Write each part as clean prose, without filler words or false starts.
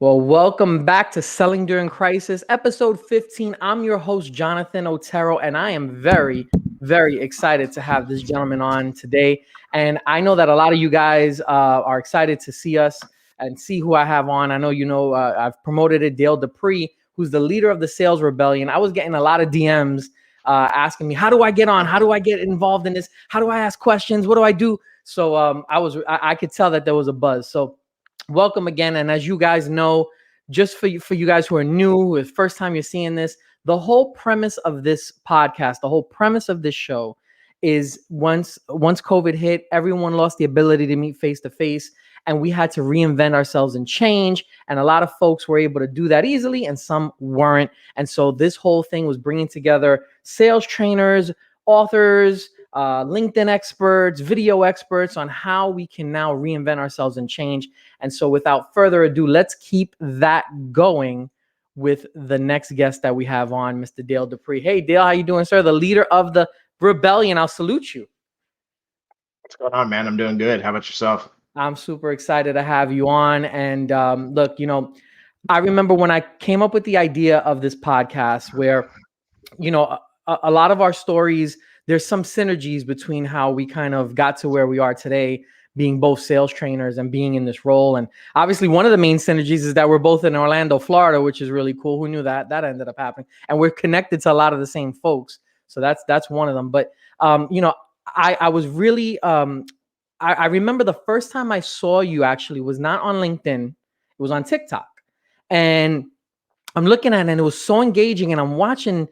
Well, welcome back to Selling During Crisis, episode 15. I'm your host, Jonathan Otero, and I am very, very excited to have this gentleman on today. And I know that a lot of you guys are excited to see us and see who I have on. I know I've promoted it, Dale Dupree, who's the leader of the Sales Rebellion. I was getting a lot of DMs asking me, how do I get on? How do I get involved in this? How do I ask questions? What do I do? So I could tell that there was a buzz. So welcome again. And as you guys know, just for you guys who are new, the first time you're seeing this, the whole premise of this podcast, the whole premise of this show is once COVID hit, everyone lost the ability to meet face to face, and we had to reinvent ourselves and change. And a lot of folks were able to do that easily, and some weren't. And so this whole thing was bringing together sales trainers, authors, LinkedIn experts, video experts on how we can now reinvent ourselves and change. And so without further ado, let's keep that going with the next guest that we have on, Mr. Dale Dupree. Hey, Dale, how you doing, sir? The leader of the Rebellion. I'll salute you. What's going on, man? I'm doing good. How about yourself? I'm super excited to have you on. And look, I remember when I came up with the idea of this podcast where, a lot of our stories, there's some synergies between how we kind of got to where we are today, being both sales trainers and being in this role. And obviously one of the main synergies is that we're both in Orlando, Florida, which is really cool. Who knew that? That ended up happening. And we're connected to a lot of the same folks. So that's one of them. But I was really I remember the first time I saw you actually was not on LinkedIn. It was on TikTok. And I'm looking at it and it was so engaging, and I'm watching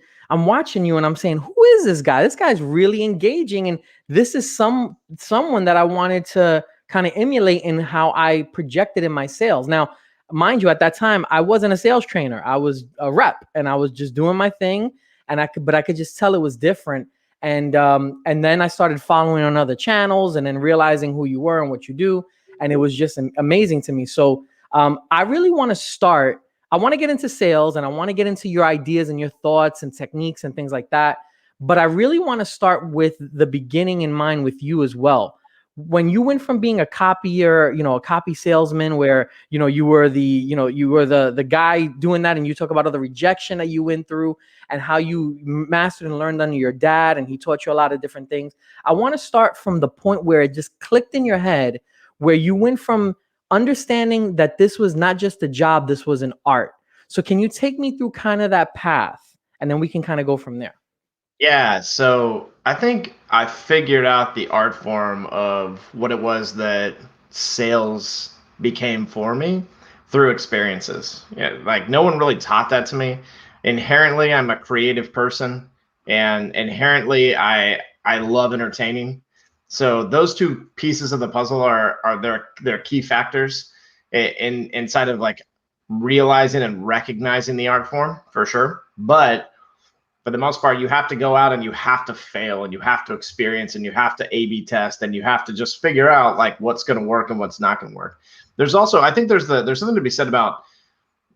you and I'm saying, who is this guy? This guy's really engaging. And this is someone that I wanted to kind of emulate in how I projected in my sales. Now, mind you, at that time, I wasn't a sales trainer. I was a rep and I was just doing my thing. And I could just tell it was different. And then I started following on other channels and then realizing who you were and what you do. And it was just amazing to me. So I really want to start. I want to get into sales and I want to get into your ideas and your thoughts and techniques and things like that. But I really want to start with the beginning in mind with you as well. When you went from being a copier, a copy salesman where, you were the guy doing that, and you talk about all the rejection that you went through and how you mastered and learned under your dad, and he taught you a lot of different things. I want to start from the point where it just clicked in your head, where you went from understanding that this was not just a job, this was an art. So can you take me through kind of that path, and then we can kind of go from there? Yeah, so I think I figured out the art form of what it was that sales became for me through experiences. Yeah, like no one really taught that to me. Inherently, I'm a creative person, and inherently, I love entertaining. So those two pieces of the puzzle are their key factors inside of like realizing and recognizing the art form for sure. But for the most part, you have to go out and you have to fail and you have to experience and you have to A/B test and you have to just figure out like what's going to work and what's not going to work. There's also, I think there's something to be said about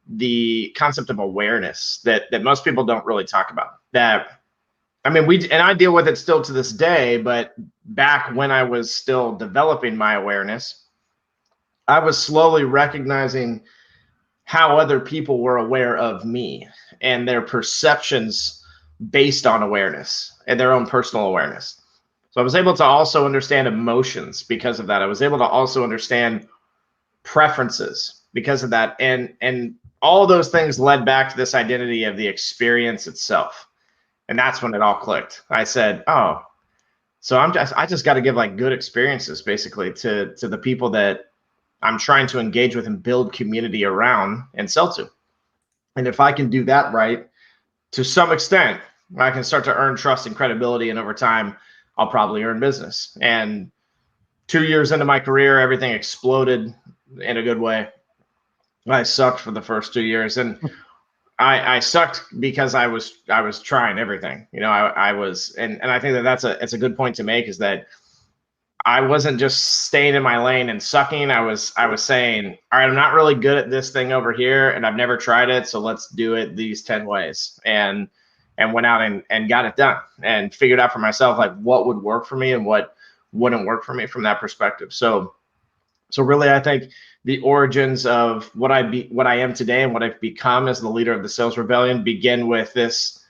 the concept of awareness that most people don't really talk about. That I mean, I deal with it still to this day, but back when I was still developing my awareness, I was slowly recognizing how other people were aware of me and their perceptions based on awareness and their own personal awareness. So I was able to also understand emotions because of that. I was able to also understand preferences because of that. And all those things led back to this identity of the experience itself. And that's when it all clicked. I said, oh, so I just got to give like good experiences basically to the people that I'm trying to engage with and build community around and sell to. And if I can do that right, to some extent, I can start to earn trust and credibility. And over time, I'll probably earn business. And 2 years into my career, everything exploded in a good way. I sucked for the first 2 years. And I sucked because I was trying everything. I was, and I think it's a good point to make, is that I wasn't just staying in my lane and sucking. I was saying, all right, I'm not really good at this thing over here, and I've never tried it, so let's do it these 10 ways. And went out and got it done and figured out for myself like what would work for me and what wouldn't work for me from that perspective. So So really, I think the origins of what I am today and what I've become as the leader of the Sales Rebellion begin with this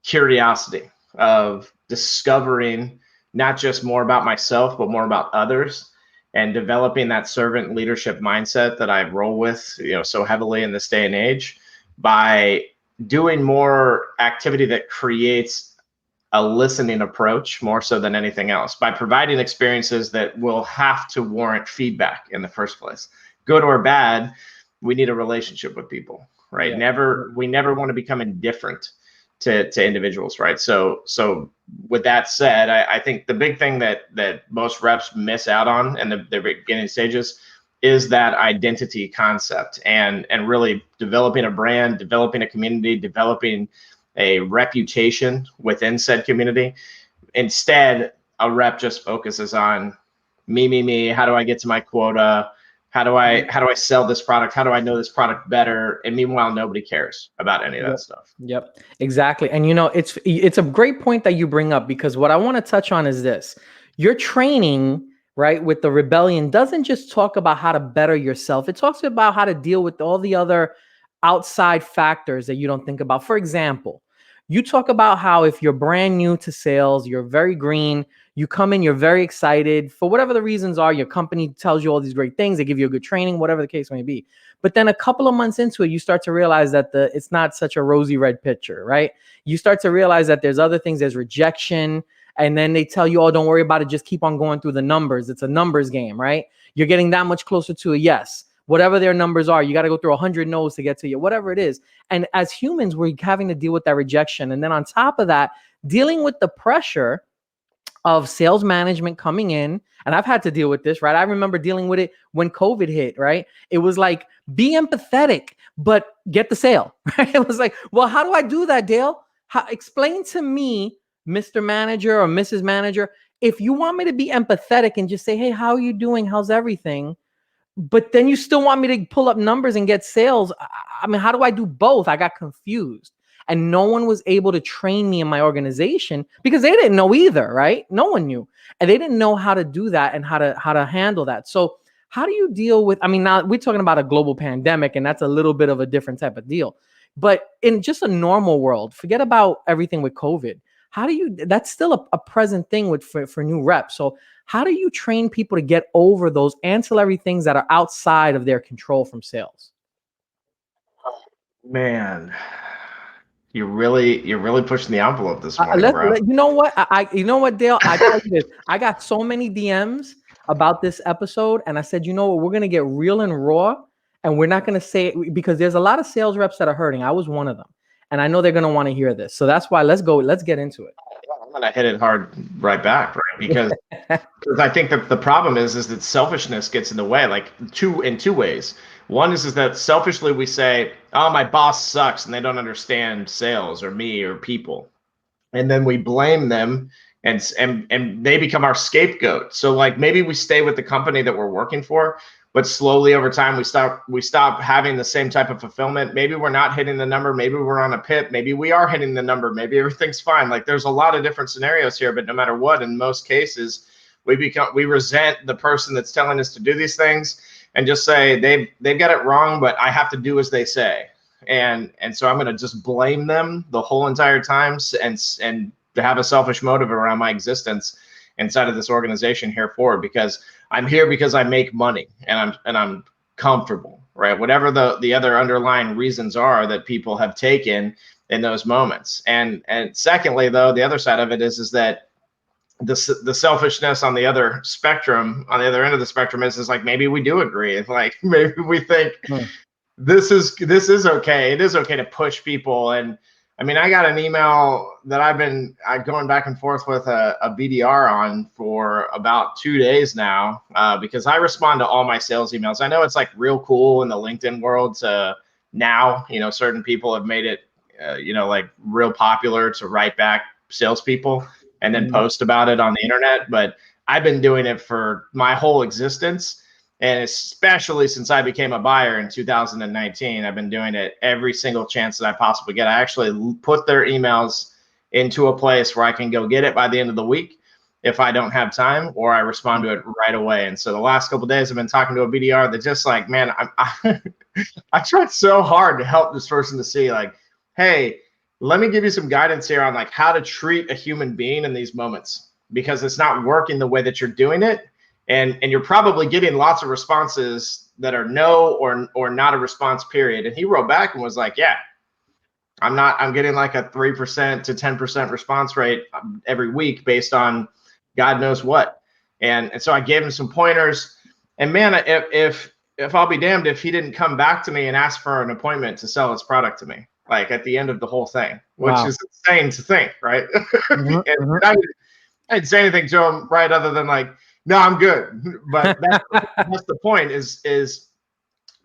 curiosity of discovering not just more about myself, but more about others, and developing that servant leadership mindset that I roll with, so heavily in this day and age, by doing more activity that creates a listening approach more so than anything else, by providing experiences that will have to warrant feedback in the first place, good or bad. We need a relationship with people, right? Yeah. We never want to become indifferent to individuals, right? So with that said, I think the big thing that most reps miss out on in the beginning stages is that identity concept, and really developing a brand, developing a community, developing a reputation within said community. Instead, a rep just focuses on me. How do I get to my quota? How do I sell this product? How do I know this product better? And meanwhile, nobody cares about any of that stuff. Yep, exactly. And it's a great point that you bring up, because what I want to touch on is this. Your training, right, with the rebellion doesn't just talk about how to better yourself. It talks about how to deal with all the other outside factors that you don't think about. For example, you talk about how if you're brand new to sales, you're very green, you come in, you're very excited for whatever the reasons are. Your company tells you all these great things. They give you a good training, whatever the case may be. But then a couple of months into it, you start to realize that it's not such a rosy red picture, right? You start to realize that there's other things, there's rejection. And then they tell you, oh, don't worry about it. Just keep on going through the numbers. It's a numbers game, right? You're getting that much closer to a yes. Whatever their numbers are, you got to go through 100 no's to get to you, whatever it is. And as humans, we're having to deal with that rejection. And then on top of that, dealing with the pressure of sales management coming in. And I've had to deal with this, right? I remember dealing with it when COVID hit, right? It was like, be empathetic, but get the sale, right? It was like, well, how do I do that, Dale? Explain to me, Mr. Manager or Mrs. Manager, if you want me to be empathetic and just say, hey, how are you doing? How's everything? But then you still want me to pull up numbers and get sales. I mean, how do I do both? I got confused. And no one was able to train me in my organization because they didn't know either, right? No one knew. And they didn't know how to do that and how to handle that. So how do you deal with, I mean, now we're talking about a global pandemic, and that's a little bit of a different type of deal. But in just a normal world, forget about everything with COVID. How do you, that's still a present thing for new reps. So how do you train people to get over those ancillary things that are outside of their control from sales? Man, you're really pushing the envelope this morning, bro. You know what? You know what, Dale? I tell you this. I got so many DMs about this episode, and I said, you know what? We're gonna get real and raw, and we're not gonna say it because there's a lot of sales reps that are hurting. I was one of them, and I know they're gonna want to hear this. So that's why let's go. Let's get into it. I'm gonna hit it hard right back, right? Because I think that the problem is that selfishness gets in the way, like in two ways. One is that selfishly we say, "Oh, my boss sucks, and they don't understand sales or me or people," and then we blame them, and they become our scapegoat. So like maybe we stay with the company that we're working for, but slowly over time we stop having the same type of fulfillment. Maybe we're not hitting the number, maybe we're on a pip, maybe we are hitting the number, maybe everything's fine. Like there's a lot of different scenarios here, but no matter what, in most cases we resent the person that's telling us to do these things and just say they've got it wrong, but I have to do as they say. And so I'm going to just blame them the whole entire time, and to have a selfish motive around my existence inside of this organization here forward, because I'm here because I make money and I'm comfortable, right? Whatever the other underlying reasons are that people have taken in those moments. And secondly, though, the other side of it is that the selfishness on the other spectrum, on the other end of the spectrum, is like maybe we do agree. Like maybe we think this is okay. It is okay to push people. And I mean, I got an email that I've been going back and forth with a BDR on for about 2 days now, because I respond to all my sales emails. I know it's like real cool in the LinkedIn world to now, certain people have made it, like real popular to write back salespeople and then post about it on the internet. But I've been doing it for my whole existence. And especially since I became a buyer in 2019, I've been doing it every single chance that I possibly get. I actually put their emails into a place where I can go get it by the end of the week. if I don't have time, or I respond to it right away. And so the last couple of days I've been talking to a BDR that just like, man, I tried so hard to help this person to see like, hey, let me give you some guidance here on like how to treat a human being in these moments, because it's not working the way that you're doing it. And you're probably getting lots of responses that are no or not a response period. And he wrote back and was like, yeah, I'm getting like a 3% to 10% response rate every week based on God knows what. And so I gave him some pointers. And man, if I'll be damned if he didn't come back to me and ask for an appointment to sell his product to me, like at the end of the whole thing, which is insane to think, right? And I didn't say anything to him, right, other than like, no, I'm good. But that's the point is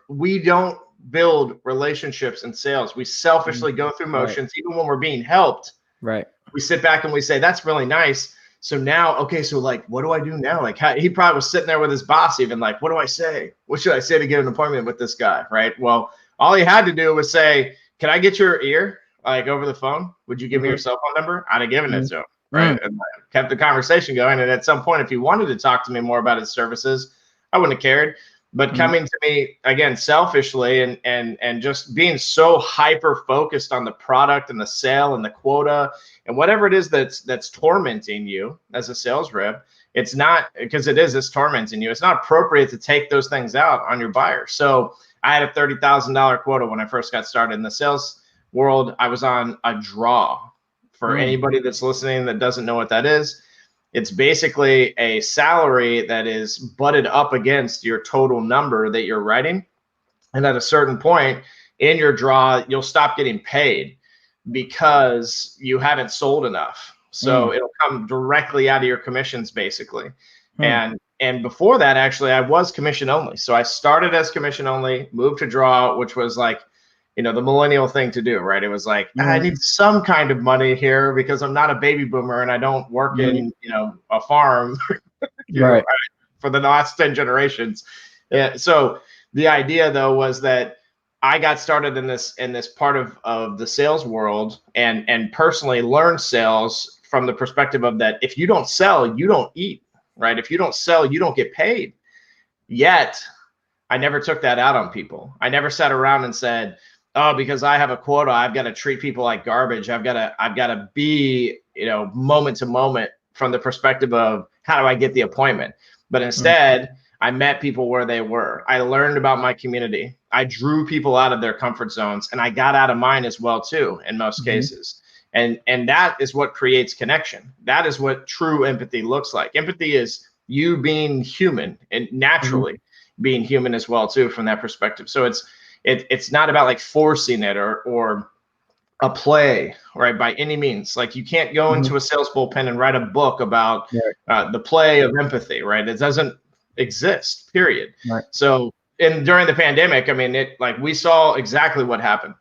we don't build relationships in sales. We selfishly go through motions, even when we're being helped. Right. We sit back and we say, that's really nice. So now, okay, so like, what do I do now? Like, he probably was sitting there with his boss, even like, what do I say? What should I say to get an appointment with this guy? Right. Well, all he had to do was say, can I get your ear? Like over the phone? Would you give me your cell phone number? I'd have given it to him. Right. And kept the conversation going. And at some point, if he wanted to talk to me more about his services, I wouldn't have cared. But coming to me again selfishly and just being so hyper focused on the product and the sale and the quota and whatever it is that's tormenting you as a sales rep, it's not, because it's tormenting you. It's not appropriate to take those things out on your buyer. So I had a $30,000 quota when I first got started in the sales world. I was on a draw. For anybody that's listening that doesn't know what that is, it's basically a salary that is butted up against your total number that you're writing. And at a certain point in your draw, you'll stop getting paid because you haven't sold enough. So it'll come directly out of your commissions, basically. And before that, actually, I was commission only. So I started as commission only, moved to draw, which was like, you know, the millennial thing to do, right? It was like, I need some kind of money here because I'm not a baby boomer and I don't work in, you know, a farm know, for the last 10 generations. Yeah. So the idea though was that I got started in this part of the sales world and personally learned sales from the perspective of that if you don't sell, you don't eat, right? If you don't sell, you don't get paid. Yet I never took that out on people. I never sat around and said, oh, because I have a quota, I've got to treat people like garbage. I've got to be, you know, moment to moment from the perspective of how do I get the appointment? But instead, I met people where they were. I learned about my community. I drew people out of their comfort zones, and I got out of mine as well too in most cases. And that is what creates connection. That is what true empathy looks like. Empathy is you being human and naturally being human as well too from that perspective. So it's not about like forcing it or a play, right? By any means. Like you can't go into a sales bullpen and write a book about the play of empathy, right? It doesn't exist, period. So during the pandemic, I mean, we saw exactly what happened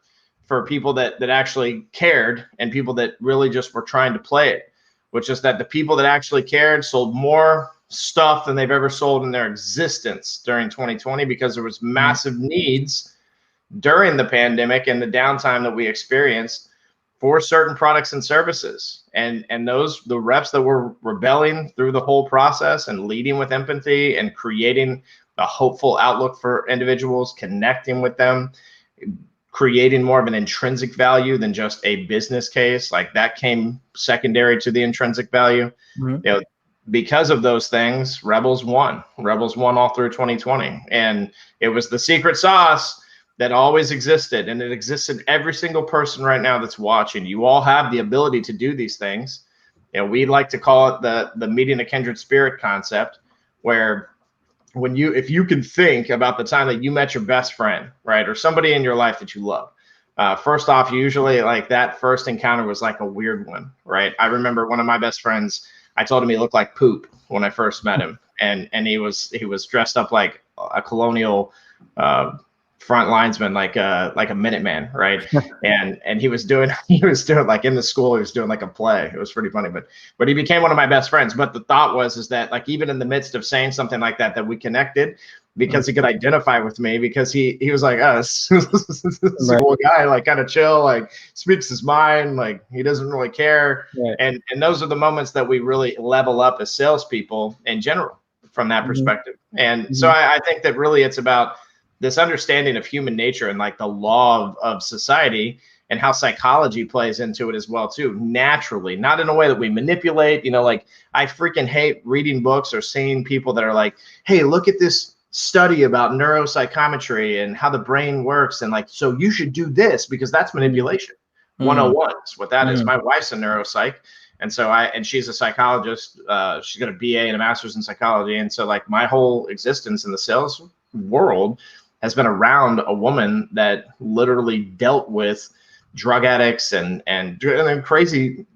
for people that actually cared and people that really just were trying to play it, which is that the people that actually cared sold more stuff than they've ever sold in their existence during 2020 because there was massive needs during the pandemic and the downtime that we experienced for certain products and services. And the reps that were rebelling through the whole process and leading with empathy and creating a hopeful outlook for individuals, connecting with them, creating more of an intrinsic value than just a business case, like that came secondary to the intrinsic value. You know, because of those things, Rebels won all through 2020. And it was the secret sauce that always existed, and it exists in every single person right now that's watching. You all have the ability to do these things. You know, we like to call it the meeting a kindred spirit concept, where if you can think about the time that you met your best friend, right, or somebody in your life that you love, first off, usually like that first encounter was like a weird one, right? I remember one of my best friends, I told him he looked like poop when I first met him, and he was dressed up like a colonial front linesman, like a Minuteman, right? And he was doing like in the school, he was doing like a play. It was pretty funny, but he became one of my best friends. But the thought was is that like even in the midst of saying something like that we connected because he could identify with me because he was like, oh, this is a cool guy, like kind of chill, like speaks his mind, like he doesn't really care. Right. And those are the moments that we really level up as salespeople in general from that perspective. And so I think that really it's about this understanding of human nature and like the law of society and how psychology plays into it as well too, naturally, not in a way that we manipulate. You know, like I freaking hate reading books or seeing people that are like, hey, look at this study about neuropsychometry and how the brain works, and like, so you should do this because that's manipulation. 101 is what that is. My wife's a neuropsych, and so and she's a psychologist. She's got a BA and a master's in psychology, and so like my whole existence in the sales world has been around a woman that literally dealt with drug addicts and crazy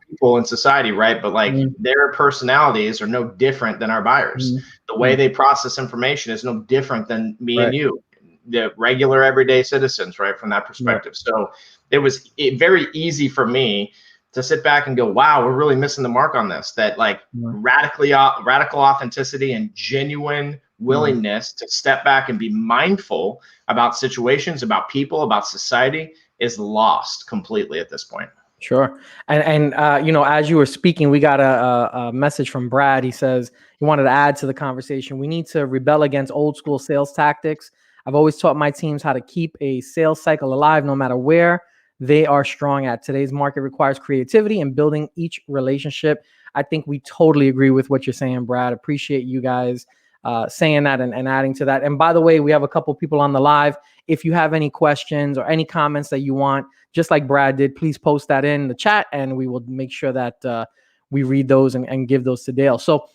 people in society, right? But like their personalities are no different than our buyers. The way they process information is no different than me and you, the regular everyday citizens, right? From that perspective. So it was very easy for me to sit back and go, wow, we're really missing the mark on this. That like radical authenticity and genuine willingness to step back and be mindful about situations, about people, about society is lost completely at this point. Sure. And you know, as you were speaking, we got a message from Brad. He says he wanted to add to the conversation. We need to rebel against old school sales tactics. I've always taught my teams how to keep a sales cycle alive no matter where they are strong at. Today's market requires creativity and building each relationship. I think we totally agree with what you're saying, Brad. Appreciate you guys saying that and adding to that. And by the way, we have a couple people on the live. If you have any questions or any comments that you want, just like Brad did, please post that in the chat and we will make sure that we read those and give those to Dale. So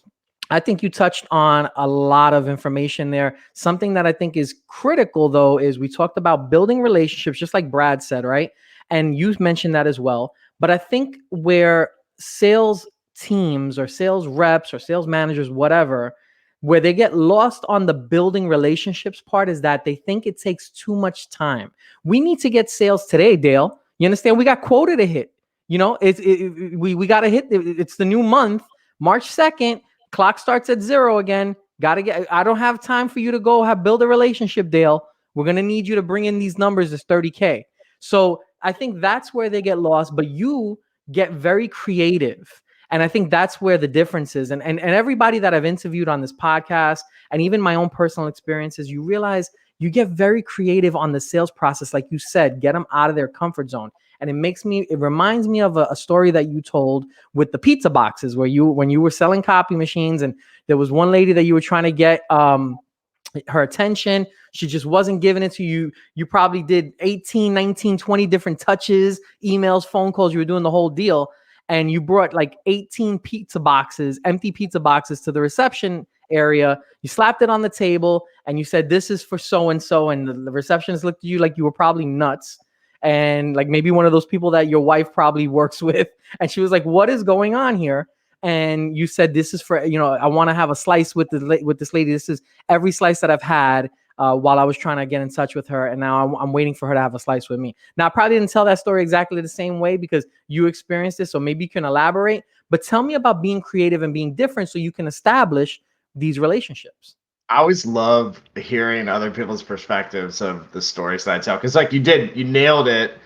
I think you touched on a lot of information there. Something that I think is critical, though, is we talked about building relationships, just like Brad said, right? And you mentioned that as well. But I think where sales teams or sales reps or sales managers, whatever, where they get lost on the building relationships part is that they think it takes too much time. We need to get sales today, Dale. You understand? We got quota to hit. You know, we got to hit. It's the new month, March 2nd. Clock starts at 0 again. I don't have time for you to go build a relationship, Dale. We're going to need you to bring in these numbers as 30K. So I think that's where they get lost, but you get very creative. And I think that's where the difference is. And everybody that I've interviewed on this podcast and even my own personal experiences, you realize you get very creative on the sales process. Like you said, get them out of their comfort zone. And it reminds me of a story that you told with the pizza boxes when you were selling copy machines and there was one lady that you were trying to get her attention. She just wasn't giving it to you. You probably did 18, 19, 20 different touches, emails, phone calls. You were doing the whole deal. And you brought like 18 empty pizza boxes to the reception area. You slapped it on the table and you said, this is for so-and-so. And the receptionist looked at you like you were probably nuts. And like maybe one of those people that your wife probably works with. And she was like, what is going on here? And you said, this is for, I want to have a slice with this lady. This is every slice that I've had while I was trying to get in touch with her. And now I'm waiting for her to have a slice with me. Now, I probably didn't tell that story exactly the same way because you experienced it. So maybe you can elaborate, but tell me about being creative and being different so you can establish these relationships. I always love hearing other people's perspectives of the stories that I tell. Cause like you nailed it,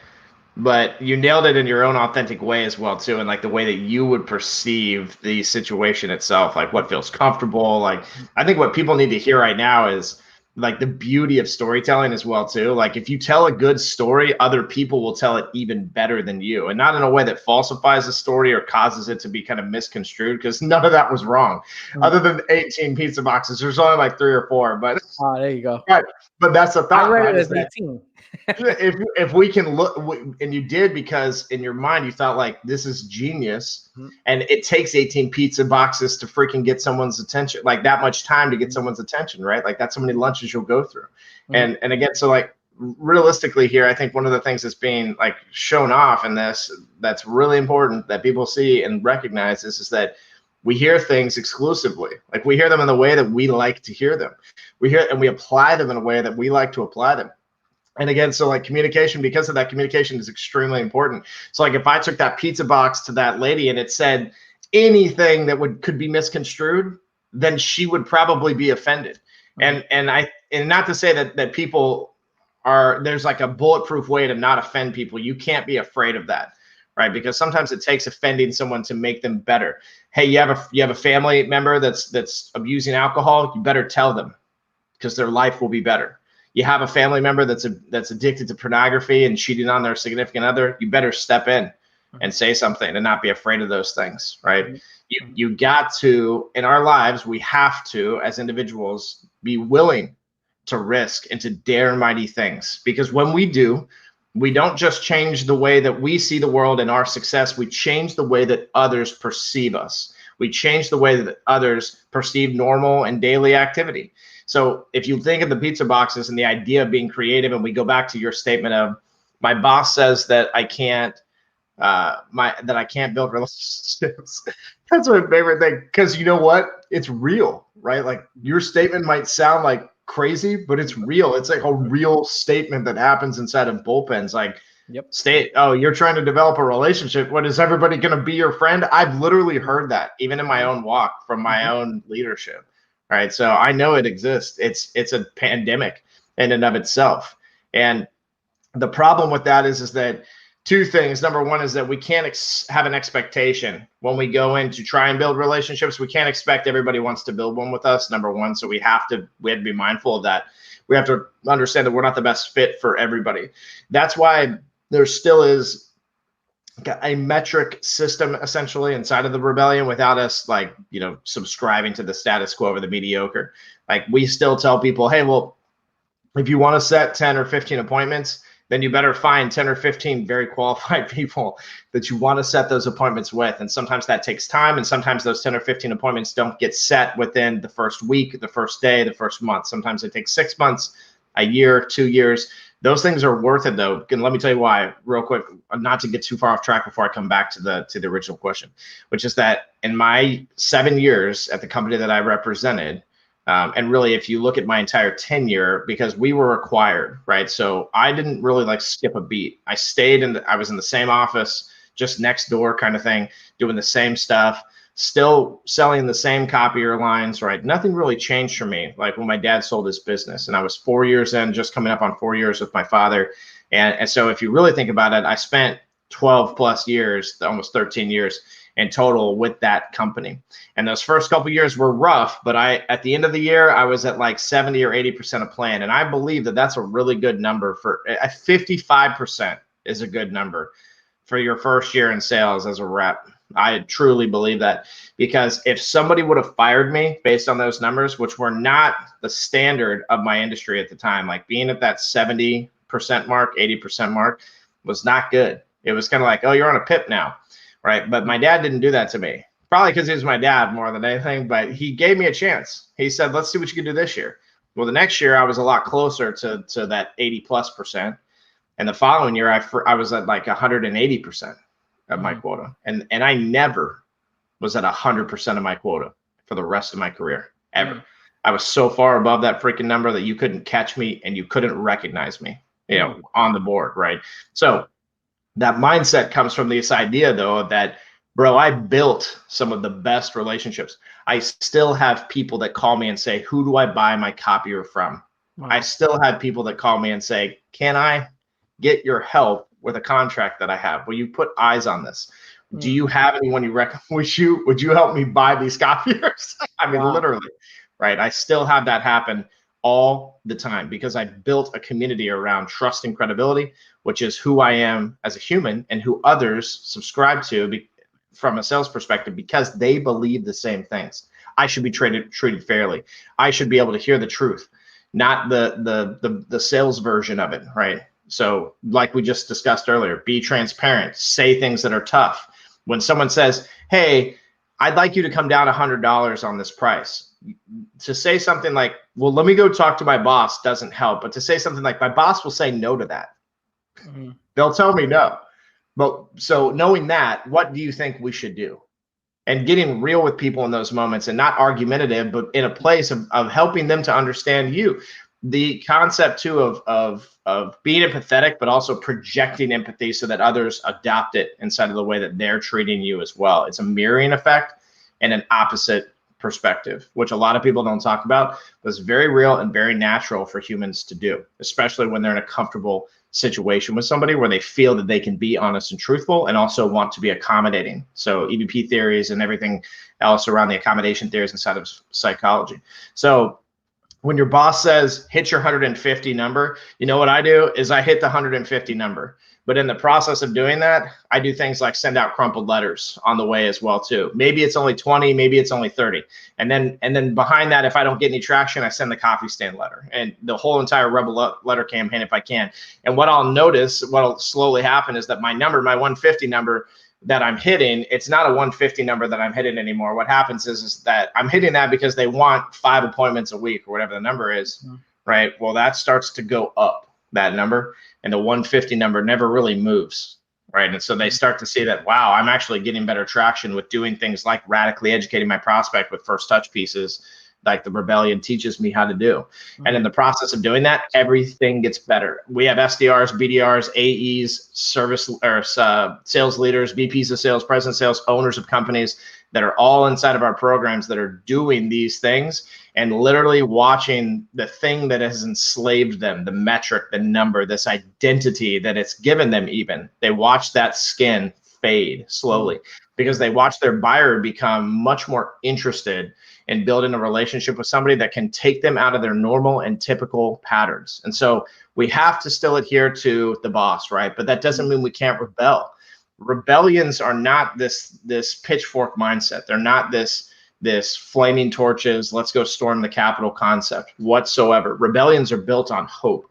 but you nailed it in your own authentic way as well too. And like the way that you would perceive the situation itself, like what feels comfortable. Like I think what people need to hear right now is like the beauty of storytelling as well too. Like if you tell a good story, other people will tell it even better than you, and not in a way that falsifies the story or causes it to be kind of misconstrued, because none of that was wrong. Other than 18 pizza boxes, there's only like 3 or 4, but there you go. Right. But that's the thought. I read it as 18. if we can look, and you did, because in your mind you thought like this is genius, and it takes 18 pizza boxes to freaking get someone's attention, like that much time to get someone's attention, right? Like that's how many lunches you'll go through. And again, so like realistically here, I think one of the things that's being like shown off in this that's really important that people see and recognize is that We hear things exclusively. Like we hear them in the way that we like to hear them. We hear and we apply them in a way that we like to apply them. And again, so like communication, because of that, communication is extremely important. So like if I took that pizza box to that lady and it said anything that could be misconstrued, then she would probably be offended. And not to say that people are, there's like a bulletproof way to not offend people. You can't be afraid of that, right? Because sometimes it takes offending someone to make them better. Hey, you have a family member that's abusing alcohol, you better tell them, because their life will be better. You have a family member that's addicted to pornography and cheating on their significant other, you better step in and say something and not be afraid of those things, right? You got to, in our lives, we have to, as individuals, be willing to risk and to dare mighty things. Because when we do, we don't just change the way that we see the world and our success, we change the way that others perceive us. We change the way that others perceive normal and daily activity. So if you think of the pizza boxes and the idea of being creative, and we go back to your statement of, my boss says that I can't build relationships. That's my favorite thing, because you know what? It's real, right? Like your statement might sound like crazy, but it's real. It's like a real statement that happens inside of bullpens. Like, oh, you're trying to develop a relationship. What, is everybody going to be your friend? I've literally heard that even in my own walk from my own leadership. Right. So I know it exists. It's a pandemic in and of itself. And the problem with that is that two things. Number one is that we can't have an expectation when we go in to try and build relationships. We can't expect everybody wants to build one with us, number one. So we have to be mindful of that. We have to understand that we're not the best fit for everybody. That's why there still is a metric system essentially inside of the rebellion, without us subscribing to the status quo or the mediocre. Like we still tell people, hey, well, if you want to set 10 or 15 appointments, then you better find 10 or 15 very qualified people that you want to set those appointments with. And sometimes that takes time. And sometimes those 10 or 15 appointments don't get set within the first week, the first day, the first month. Sometimes it takes 6 months, a year, 2 years. Those things are worth it, though. And let me tell you why real quick, not to get too far off track before I come back to the original question, which is that in my 7 years at the company that I represented, and really, if you look at my entire tenure, because we were acquired, right? So I didn't really skip a beat. I stayed I was in the same office, just next door kind of thing, doing the same stuff, still selling the same copier lines, right? Nothing really changed for me. Like when my dad sold his business, and I was 4 years in, just coming up on 4 years with my father. And so if you really think about it, I spent 12 plus years, almost 13 years in total with that company. And those first couple of years were rough, but at the end of the year, I was at like 70 or 80% of plan. And I believe that that's a really good number for 55% is a good number for your first year in sales as a rep. I truly believe that, because if somebody would have fired me based on those numbers, which were not the standard of my industry at the time, like being at that 70% mark, 80% mark was not good. It was kind of like, oh, you're on a PIP now. Right. But my dad didn't do that to me, probably because he was my dad more than anything. But he gave me a chance. He said, let's see what you can do this year. Well, the next year I was a lot closer to that 80+%. And the following year I was at like 180% of my quota. And I never was at 100% of my quota for the rest of my career, ever. I was so far above that freaking number that you couldn't catch me and you couldn't recognize me, on the board. Right. So that mindset comes from this idea, though, that, bro, I built some of the best relationships. I still have people that call me and say, who do I buy my copier from? Wow. I still have people that call me and say, can I get your help with a contract that I have? Will you put eyes on this? Do you have anyone you reckon would you help me buy these copiers? I mean, literally, right? I still have that happen all the time, because I built a community around trust and credibility, which is who I am as a human and who others subscribe to from a sales perspective, because they believe the same things. I should be treated fairly. I should be able to hear the truth, not the sales version of it, right? So like we just discussed earlier, be transparent, say things that are tough. When someone says, hey, I'd like you to come down $100 on this price, to say something like, well, let me go talk to my boss doesn't help. But to say something like, my boss will say no to that. They'll tell me no. But so knowing that, what do you think we should do? and getting real with people in those moments, and not argumentative, but in a place of helping them to understand you. The concept too of being empathetic, but also projecting empathy so that others adopt it inside of the way that they're treating you as well. It's a mirroring effect and an opposite perspective, which a lot of people don't talk about, but it's very real and very natural for humans to do, especially when they're in a comfortable situation with somebody where they feel that they can be honest and truthful and also want to be accommodating. So EVP theories and everything else around the accommodation theories inside of psychology. So when your boss says hit your 150 number, you know what I do is I hit the 150 number. But in the process of doing that, I do things like send out crumpled letters on the way as well too. Maybe it's only 20, maybe it's only 30. And then behind that, if I don't get any traction, I send the coffee stand letter and the whole entire rebel letter campaign if I can. And what I'll notice, what'll slowly happen is that my number, my 150 number that I'm hitting, it's not a 150 number that I'm hitting anymore. What happens is that I'm hitting that because they want 5 appointments a week or whatever the number is, right? Well, that starts to go up, that number, and the 150 number never really moves, right? And so they start to see that, wow, I'm actually getting better traction with doing things like radically educating my prospect with first touch pieces like the Rebellion teaches me how to do. And in the process of doing that, everything gets better. We have SDRs, BDRs, AEs, service or sales leaders, VPs of sales, president sales, owners of companies that are all inside of our programs that are doing these things and literally watching the thing that has enslaved them, the metric, the number, this identity that it's given them even. They watch that skin fade slowly because they watch their buyer become much more interested in building a relationship with somebody that can take them out of their normal and typical patterns. And so we have to still adhere to the boss, right? But that doesn't mean we can't rebel. Rebellions are not this pitchfork mindset. They're not this flaming torches, let's go storm the Capitol concept whatsoever. Rebellions are built on hope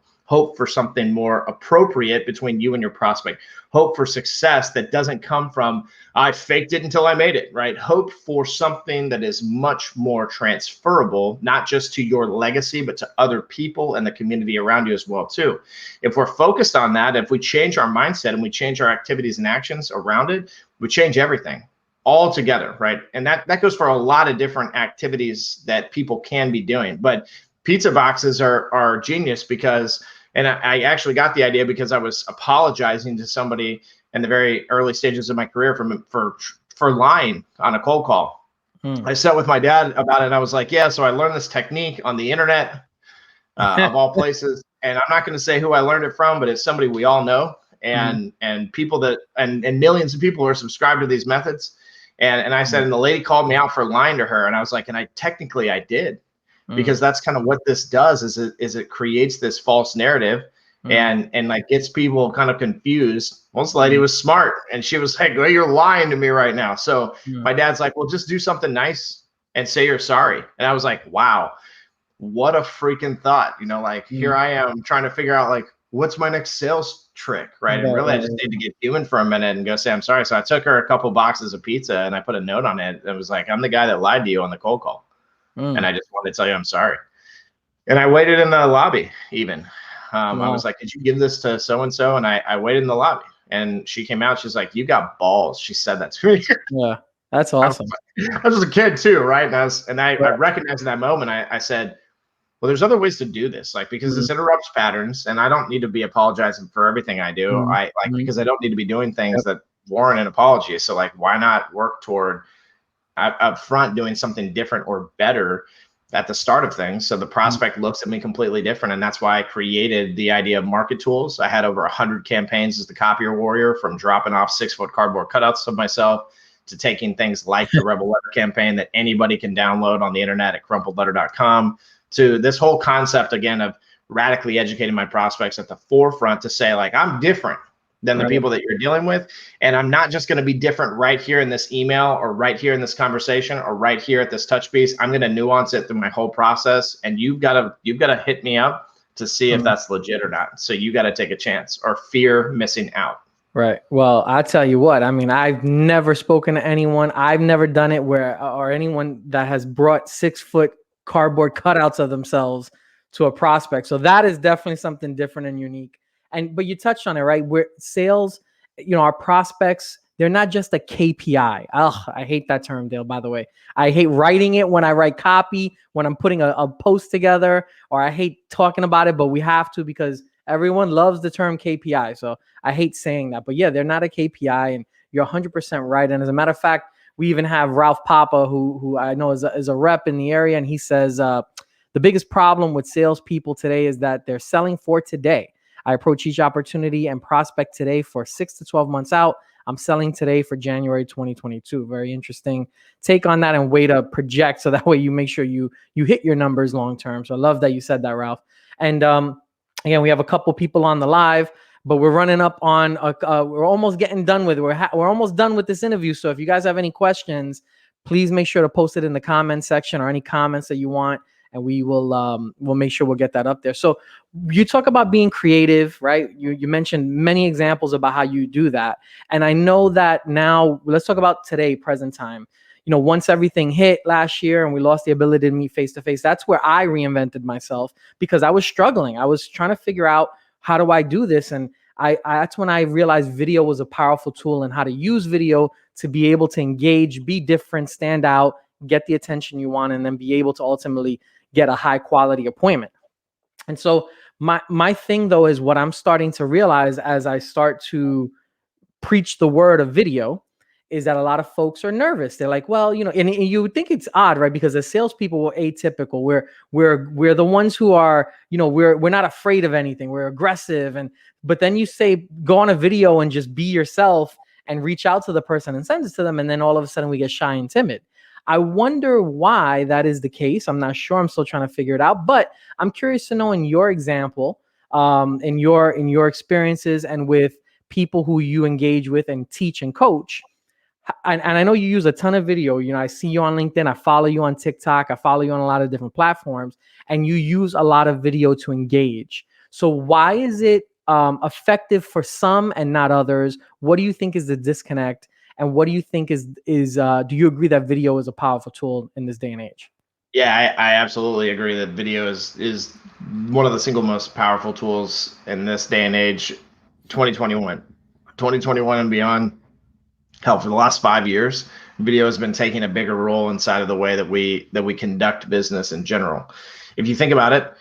for something more appropriate between you and your prospect, hope for success that doesn't come from, I faked it until I made it, right? Hope for something that is much more transferable, not just to your legacy, but to other people and the community around you as well too. If we're focused on that, if we change our mindset and we change our activities and actions around it, we change everything all together, right? And that goes for a lot of different activities that people can be doing. But pizza boxes are genius because, and I actually got the idea because I was apologizing to somebody in the very early stages of my career for lying on a cold call. I sat with my dad about it and I was like, yeah, so I learned this technique on the internet of all places. And I'm not going to say who I learned it from, but it's somebody we all know. And people that, and millions of people are subscribed to these methods. And I said, and the lady called me out for lying to her. And I was like, and I did. Because that's kind of what this does is it creates this false narrative and like gets people kind of confused. Well, this lady was smart and she was like, well, you're lying to me right now. So my dad's like, well, just do something nice and say you're sorry. And I was like, wow, what a freaking thought. You know, like here I am trying to figure out like, what's my next sales trick, right? And really I just need to get human for a minute and go say, I'm sorry. So I took her a couple boxes of pizza and I put a note on it. It was like, I'm the guy that lied to you on the cold call. And I just wanted to tell you I'm sorry. And I waited in the lobby even. I was like, did you give this to so-and-so? And I waited in the lobby. And she came out. She's like, you got balls. She said that to me. Yeah, that's awesome. I was a kid too, right? And I recognized in that moment, I said, well, there's other ways to do this. Like, because this interrupts patterns. And I don't need to be apologizing for everything I do. Because I don't need to be doing things that warrant an apology. So like, why not work toward up front doing something different or better at the start of things, so the prospect looks at me completely different. And that's why I created the idea of market tools. I had over 100 campaigns as the copier warrior, from dropping off 6-foot cardboard cutouts of myself to taking things like the Rebel Letter campaign that anybody can download on the internet at crumpledletter.com, to this whole concept again of radically educating my prospects at the forefront to say, like, I'm different than the people that you're dealing with. And I'm not just going to be different right here in this email or right here in this conversation or right here at this touch piece. I'm going to nuance it through my whole process. And you've got to hit me up to see if that's legit or not. So you got to take a chance or fear missing out. Right. Well, I tell you what, I mean, I've never spoken to anyone. I've never done it or anyone that has brought 6-foot cardboard cutouts of themselves to a prospect. So that is definitely something different and unique. But you touched on it, right? Where sales, our prospects, they're not just a KPI. Ugh, I hate that term, Dale, by the way. I hate writing it when I write copy, when I'm putting a post together, or I hate talking about it, but we have to because everyone loves the term KPI. So I hate saying that. But yeah, they're not a KPI, and you're 100% right. And as a matter of fact, we even have Ralph Papa, who I know is a rep in the area, and he says the biggest problem with salespeople today is that they're selling for today. I approach each opportunity and prospect today for 6 to 12 months out. I'm selling today for January 2022. Very interesting take on that and way to project so that way you make sure you hit your numbers long term. So I love that you said that, Ralph. And again, we have a couple people on the live, but we're running up on we're almost getting done with it. We're almost done with this interview. So if you guys have any questions, please make sure to post it in the comment section or any comments that you want, and we will we'll make sure we'll get that up there. So you talk about being creative, right? You mentioned many examples about how you do that. And I know that now, let's talk about today, present time. You know, once everything hit last year and we lost the ability to meet face to face, that's where I reinvented myself because I was struggling. I was trying to figure out how do I do this? And I that's when I realized video was a powerful tool and how to use video to be able to engage, be different, stand out, get the attention you want, and then be able to ultimately get a high quality appointment. And so my thing though is what I'm starting to realize as I start to preach the word of video is that a lot of folks are nervous. They're like, well, you know, and you would think it's odd, right? Because as salespeople, we're atypical. We're the ones who are, you know, we're not afraid of anything. We're aggressive, and but then you say go on a video and just be yourself and reach out to the person and send it to them, and then all of a sudden we get shy and timid. I wonder why that is the case. I'm not sure. I'm still trying to figure it out. But I'm curious to know in your example, in your experiences, and with people who you engage with and teach and coach. And I know you use a ton of video. You know, I see you on LinkedIn. I follow you on TikTok. I follow you on a lot of different platforms, and you use a lot of video to engage. So why is it effective for some and not others? What do you think is the disconnect? And what do you think is do you agree that video is a powerful tool in this day and age? Yeah, I absolutely agree that video is one of the single most powerful tools in this day and age, 2021, 2021 and beyond. Hell, for the last 5 years, video has been taking a bigger role inside of the way that we conduct business in general. If you think about it,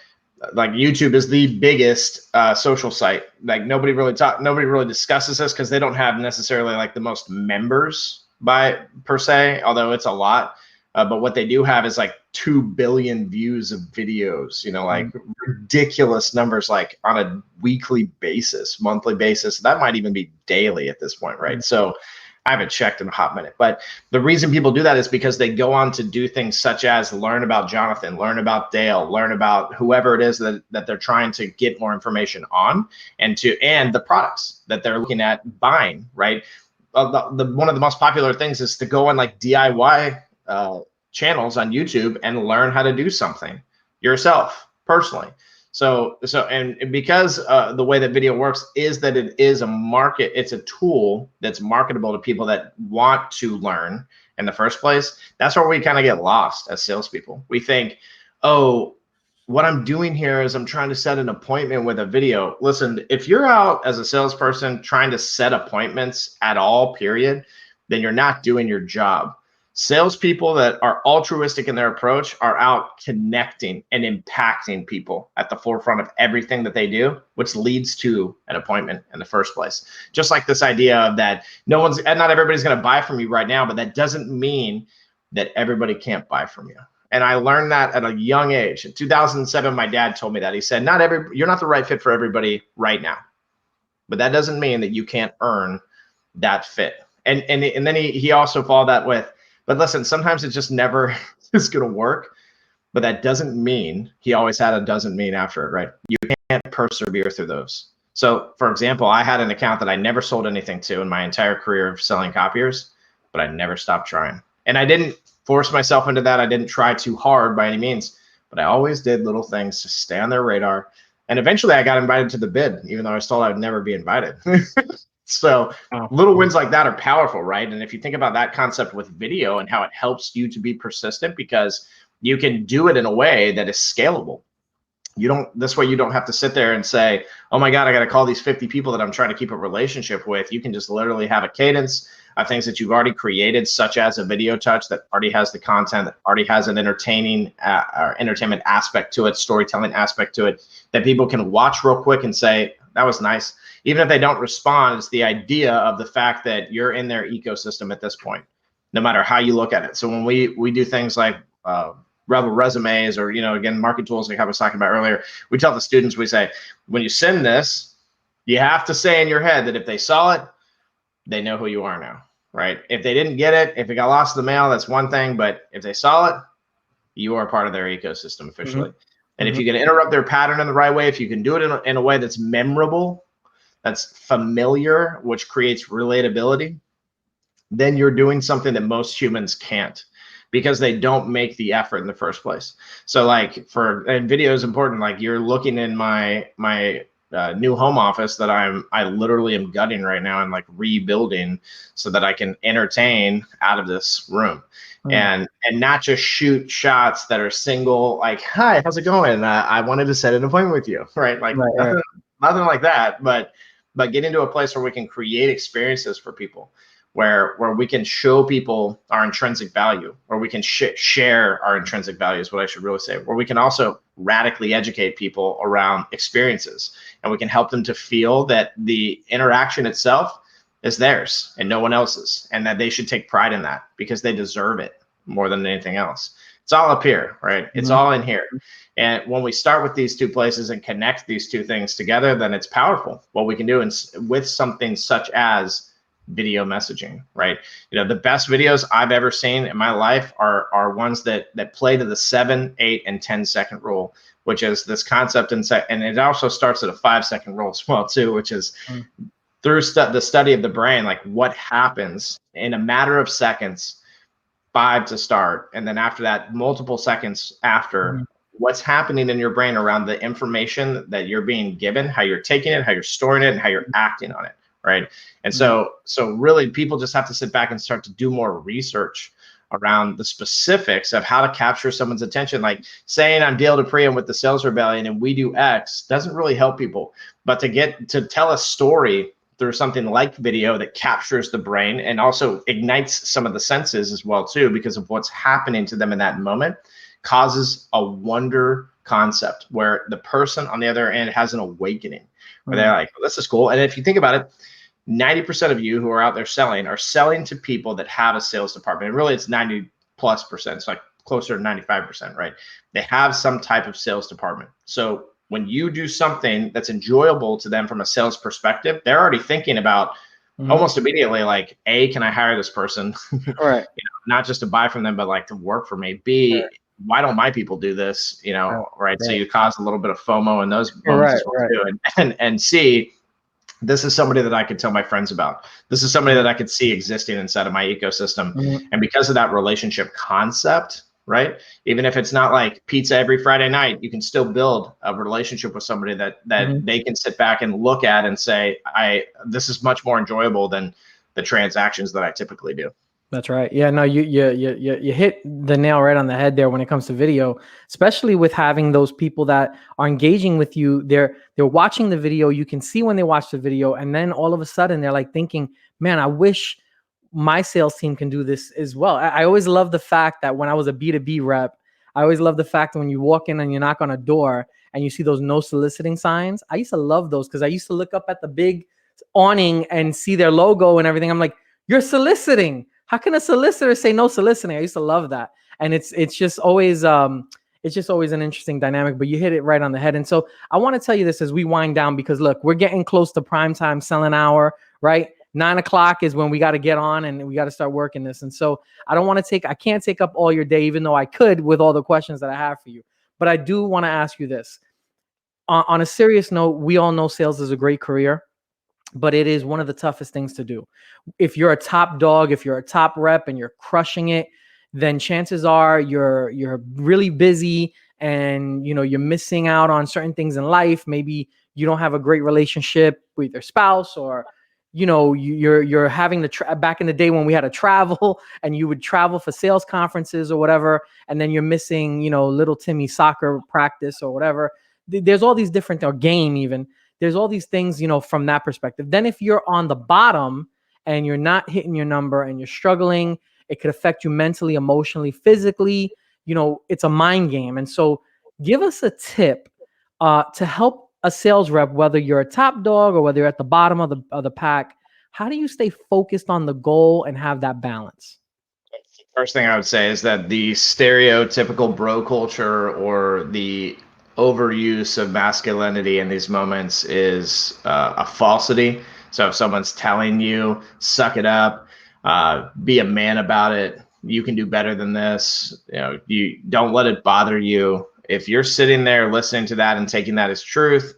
like YouTube is the biggest social site. Like nobody really discusses this because they don't have necessarily like the most members by per se, although it's a lot. But what they do have is like 2 billion views of videos, you know, like ridiculous numbers, like on a weekly basis, monthly basis. That might even be daily at this point, right? So I haven't checked in a hot minute, but the reason people do that is because they go on to do things such as learn about Jonathan, learn about Dale, learn about whoever it is that they're trying to get more information on, and the products that they're looking at buying, right? One of the most popular things is to go on like DIY channels on YouTube and learn how to do something yourself personally. So and because the way that video works is that it is a market, it's a tool that's marketable to people that want to learn in the first place. That's where we kind of get lost as salespeople. We think, oh, what I'm doing here is I'm trying to set an appointment with a video. Listen, if you're out as a salesperson trying to set appointments at all, period, then you're not doing your job. Salespeople that are altruistic in their approach are out connecting and impacting people at the forefront of everything that they do, which leads to an appointment in the first place. Just like this idea of that not everybody's going to buy from you right now, but that doesn't mean that everybody can't buy from you. And I learned that at a young age. In 2007, my dad told me that. He said, you're not the right fit for everybody right now, but that doesn't mean that you can't earn that fit. And then he also followed that with, but listen, sometimes it just never is going to work, but that doesn't mean, he always had a doesn't mean after it, right? You can't persevere through those. So for example, I had an account that I never sold anything to in my entire career of selling copiers, but I never stopped trying. And I didn't force myself into that. I didn't try too hard by any means, but I always did little things to stay on their radar. And eventually I got invited to the bid, even though I was told I would never be invited. So little wins like that are powerful, right? And if you think about that concept with video and how it helps you to be persistent, because you can do it in a way that is scalable. This way you don't have to sit there and say, oh my God, I got to call these 50 people that I'm trying to keep a relationship with. You can just literally have a cadence of things that you've already created, such as a video touch that already has the content, that already has an entertainment aspect to it, storytelling aspect to it, that people can watch real quick and say, that was nice. Even if they don't respond, it's the idea of the fact that you're in their ecosystem at this point, no matter how you look at it. So when we do things like Rebel resumes, or, again, market tools like I was talking about earlier, we tell the students, we say, when you send this, you have to say in your head that if they saw it, they know who you are now, right? If they didn't get it, if it got lost in the mail, that's one thing. But if they saw it, you are part of their ecosystem officially. And if you can interrupt their pattern in the right way, if you can do it in a way that's memorable, that's familiar, which creates relatability, then you're doing something that most humans can't, because they don't make the effort in the first place. So and video is important. Like, you're looking in my new home office that I literally am gutting right now and like rebuilding so that I can entertain out of this room. And not just shoot shots that are single, like, hi, how's it going? I wanted to set an appointment with you, right? Like nothing like that, but get into a place where we can create experiences for people, where we can show people our intrinsic value, or we can share our intrinsic value is what I should really say, where we can also radically educate people around experiences, and we can help them to feel that the interaction itself is theirs and no one else's, and that they should take pride in that because they deserve it more than anything else. It's all up here, right? It's all in here. And when we start with these two places and connect these two things together, then it's powerful what we can do with something such as video messaging, right? The best videos I've ever seen in my life are ones that play to the 7, 8, and 10-second rule, which is this concept, and it also starts at a 5-second rule as well too, which is through the study of the brain, like what happens in a matter of seconds, 5 to start, and then after that, multiple seconds after, what's happening in your brain around the information that you're being given, how you're taking it, how you're storing it, and how you're acting on it. Right. And so really, people just have to sit back and start to do more research around the specifics of how to capture someone's attention. Like saying I'm Dale Dupree, I'm with the Sales Rebellion, and we do X doesn't really help people. But to tell a story through something like video that captures the brain and also ignites some of the senses as well too, because of what's happening to them in that moment, causes a wonder concept where the person on the other end has an awakening, where they're like, well, this is cool. And if you think about it, 90% of you who are out there selling are selling to people that have a sales department. And really, it's 90+%. It's like closer to 95%, right? They have some type of sales department. So when you do something that's enjoyable to them from a sales perspective, they're already thinking about almost immediately, like, A, can I hire this person? Right. Not just to buy from them, but like to work for me. B, why don't my people do this? Right. So you cause a little bit of FOMO in those moments as well too. And C, this is somebody that I could tell my friends about. This is somebody that I could see existing inside of my ecosystem. And because of that relationship concept, right? Even if it's not like pizza every Friday night, you can still build a relationship with somebody that they can sit back and look at and say, this is much more enjoyable than the transactions that I typically do. That's right. Yeah, no, you hit the nail right on the head there when it comes to video, especially with having those people that are engaging with you. They're watching the video. You can see when they watch the video, and then all of a sudden they're like thinking, man, I wish my sales team can do this as well. I always love the fact that when I was a B2B rep, I always love the fact that when you walk in and you knock on a door and you see those no soliciting signs. I used to love those because I used to look up at the big awning and see their logo and everything. I'm like, you're soliciting. How can a solicitor say no soliciting? I used to love that. And it's just always an interesting dynamic, but you hit it right on the head. And so I want to tell you this as we wind down, because look, we're getting close to prime time selling hour, right? 9 o'clock is when we got to get on and we got to start working this. And so I can't take up all your day, even though I could with all the questions that I have for you. But I do want to ask you this. On a serious note, we all know sales is a great career, but it is one of the toughest things to do. If you're a top dog, if you're a top rep and you're crushing it, then chances are you're really busy and you're missing out on certain things in life. Maybe you don't have a great relationship with your spouse, or you're having to back in the day when we had to travel and you would travel for sales conferences or whatever, and then you're missing little Timmy's soccer practice or whatever. there's all these different, or game even, there's all these things, from that perspective. Then if you're on the bottom and you're not hitting your number and you're struggling, it could affect you mentally, emotionally, physically. It's a mind game. And so give us a tip to help a sales rep, whether you're a top dog or whether you're at the bottom of the pack. How do you stay focused on the goal and have that balance? First thing I would say is that the stereotypical bro culture or the overuse of masculinity in these moments is a falsity. So if someone's telling you, suck it up, be a man about it, you can do better than this, you don't let it bother you. If you're sitting there listening to that and taking that as truth,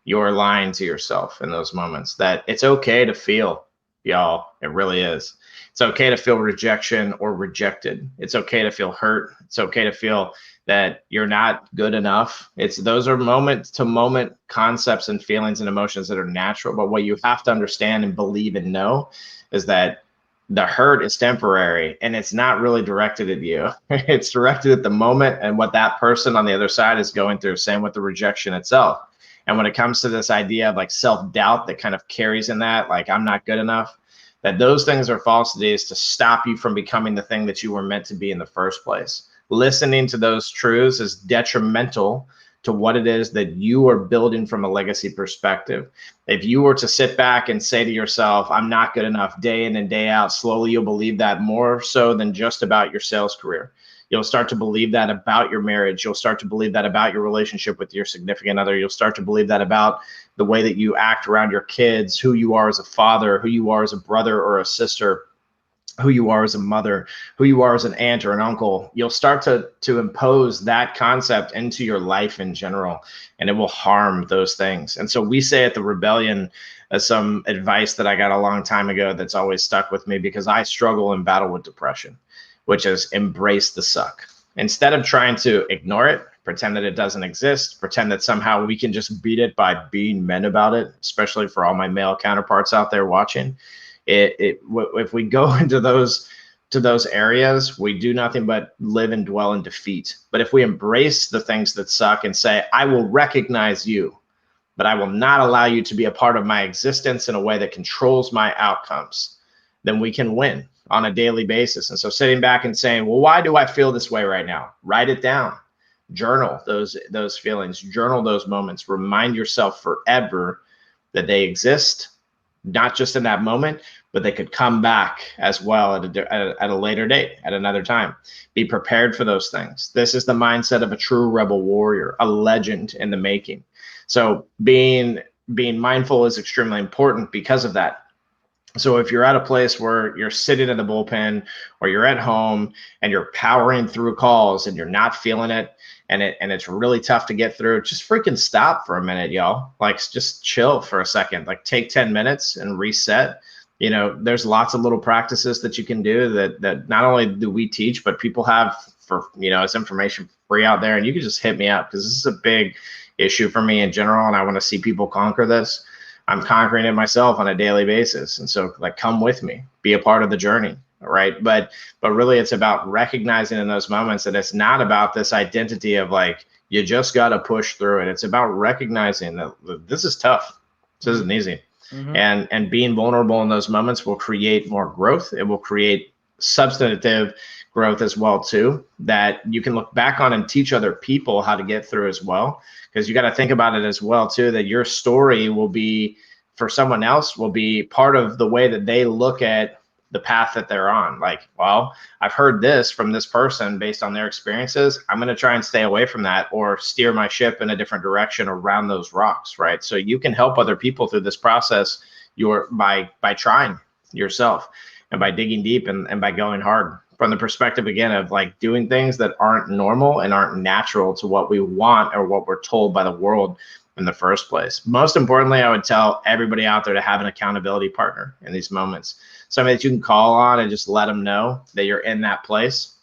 you're lying to yourself in those moments. That it's okay to feel, y'all. It really is. It's okay to feel rejection or rejected. It's okay to feel hurt. It's okay to feel that you're not good enough. Those are moment to moment concepts and feelings and emotions that are natural. But what you have to understand and believe and know is that the hurt is temporary and it's not really directed at you. It's directed at the moment and what that person on the other side is going through. Same with the rejection itself. And when it comes to this idea of like self-doubt that kind of carries in that, like I'm not good enough, that those things are falsities to stop you from becoming the thing that you were meant to be in the first place. Listening to those truths is detrimental to what it is that you are building from a legacy perspective. If you were to sit back and say to yourself, I'm not good enough day in and day out, slowly you'll believe that more so than just about your sales career. You'll start to believe that about your marriage. You'll start to believe that about your relationship with your significant other. You'll start to believe that about the way that you act around your kids, who you are as a father, who you are as a brother or a sister, who you are as a mother, who you are as an aunt or an uncle. You'll start to impose that concept into your life in general, and it will harm those things. And so we say at the Rebellion, some advice that I got a long time ago that's always stuck with me because I struggle and battle with depression, which is embrace the suck. Instead of trying to ignore it, pretend that it doesn't exist, pretend that somehow we can just beat it by being men about it, especially for all my male counterparts out there watching. If we go into those areas, we do nothing but live and dwell in defeat. But if we embrace the things that suck and say, I will recognize you, but I will not allow you to be a part of my existence in a way that controls my outcomes, then we can win on a daily basis. And so sitting back and saying, well, why do I feel this way right now? Write it down. Journal those feelings, journal those moments, remind yourself forever that they exist, not just in that moment, but they could come back as well at a later date, at another time. Be prepared for those things. This is the mindset of a true rebel warrior, a legend in the making. So being mindful is extremely important because of that. So if you're at a place where you're sitting in the bullpen or you're at home and you're powering through calls and you're not feeling it and it's really tough to get through, just freaking stop for a minute, y'all. Like just chill for a second, like take 10 minutes and reset. There's lots of little practices that you can do that not only do we teach, but people have for, it's information free out there, and you can just hit me up because this is a big issue for me in general. And I want to see people conquer this. I'm conquering it myself on a daily basis. And so like, come with me, be a part of the journey. Right. But really it's about recognizing in those moments that it's not about this identity of like, you just got to push through it. It's about recognizing that this is tough. This isn't easy. Mm-hmm. And being vulnerable in those moments will create more growth. It will create substantive growth as well, too, that you can look back on and teach other people how to get through as well. Because you got to think about it as well, too, that your story will be for someone else will be part of the way that they look at the path that they're on. Like, well, I've heard this from this person based on their experiences. I'm going to try and stay away from that or steer my ship in a different direction around those rocks. Right. So you can help other people through this process by trying yourself and by digging deep and by going hard from the perspective, again, of like doing things that aren't normal and aren't natural to what we want or what we're told by the world in the first place. Most importantly, I would tell everybody out there to have an accountability partner in these moments. Somebody that you can call on and just let them know that you're in that place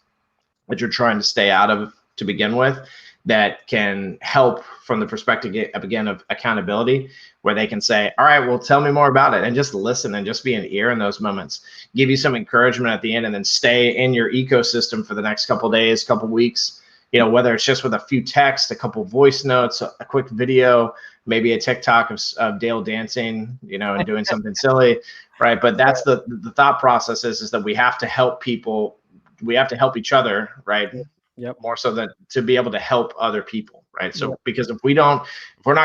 that you're trying to stay out of to begin with, that can help from the perspective of accountability, where they can say, all right, well, tell me more about it, and just listen and just be an ear in those moments, give you some encouragement at the end, and then stay in your ecosystem for the next couple of days, couple of weeks, whether it's just with a few texts, a couple voice notes, a quick video, maybe a TikTok of Dale dancing, and doing something silly, right? But that's the thought process is that we have to help people, we have to help each other, right? Yep. More so than to be able to help other people, right? So Yep. because if we're not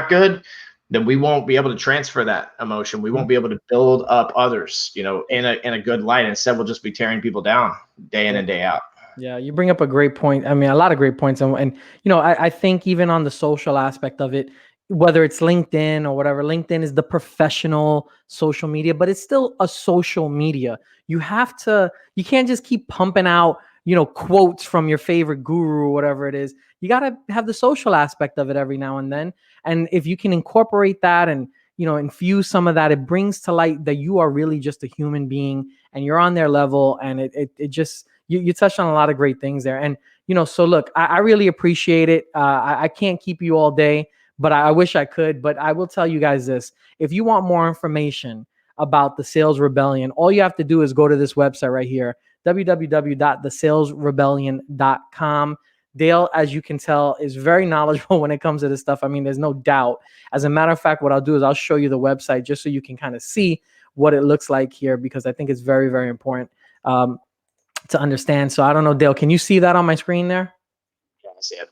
good, then we won't be able to transfer that emotion. We won't be able to build up others, in a good light. Instead, we'll just be tearing people down day in and day out. Yeah, you bring up a great point. I mean, a lot of great points. And I think even on the social aspect of it, whether it's LinkedIn or whatever, LinkedIn is the professional social media, but it's still a social media. You can't just keep pumping out, quotes from your favorite guru or whatever it is. You got to have the social aspect of it every now and then. And if you can incorporate that and, infuse some of that, it brings to light that you are really just a human being and you're on their level. And it just, you touched on a lot of great things there. And, so look, I really appreciate it. I can't keep you all day, but I wish I could. But I will tell you guys this. If you want more information about the Sales Rebellion, all you have to do is go to this website right here, www.thesalesrebellion.com. Dale, as you can tell, is very knowledgeable when it comes to this stuff. I mean, there's no doubt. As a matter of fact, what I'll do is I'll show you the website just so you can kind of see what it looks like here, because I think it's very, very important to understand. So I don't know, Dale, can you see that on my screen there? Yeah, I see it.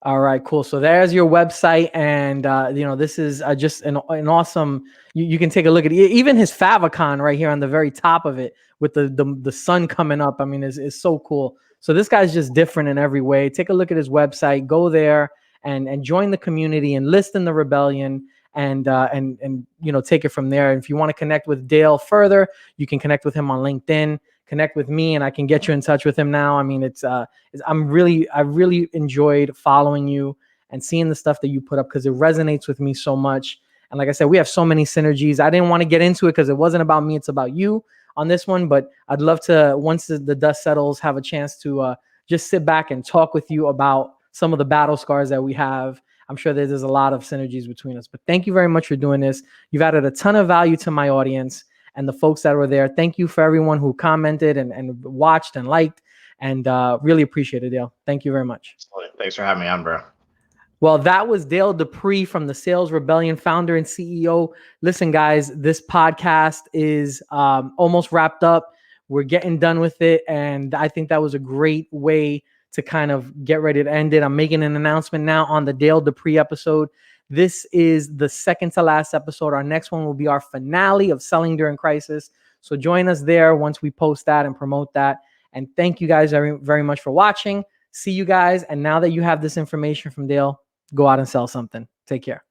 All right, cool. So there's your website. And, this is just an awesome, you can take a look at it. Even his favicon right here on the very top of it with the sun coming up. I mean, is so cool. So this guy's just different in every way. Take a look at his website, go there and join the community, enlist in the rebellion, and take it from there. And if you want to connect with Dale further, you can connect with him on LinkedIn, connect with me, and I can get you in touch with him now. I mean, I really enjoyed following you and seeing the stuff that you put up, because it resonates with me so much. And like I said, we have so many synergies. I didn't want to get into it because it wasn't about me. It's about you on this one. But I'd love to, once the dust settles, have a chance to just sit back and talk with you about some of the battle scars that we have. I'm sure that there's a lot of synergies between us. But thank you very much for doing this. You've added a ton of value to my audience and the folks that were there. Thank you for everyone who commented and watched and liked, and really appreciate it, Dale. Thank you very much. Thanks for having me on, bro. Well, that was Dale Dupree from the Sales Rebellion, founder and CEO. Listen, guys, this podcast is almost wrapped up. We're getting done with it. And I think that was a great way to kind of get ready to end it. I'm making an announcement now on the Dale Dupree episode. This is the second to last episode. Our next one will be our finale of Selling During Crisis. So join us there once we post that and promote that. And thank you guys very, very much for watching. See you guys. And now that you have this information from Dale, go out and sell something. Take care.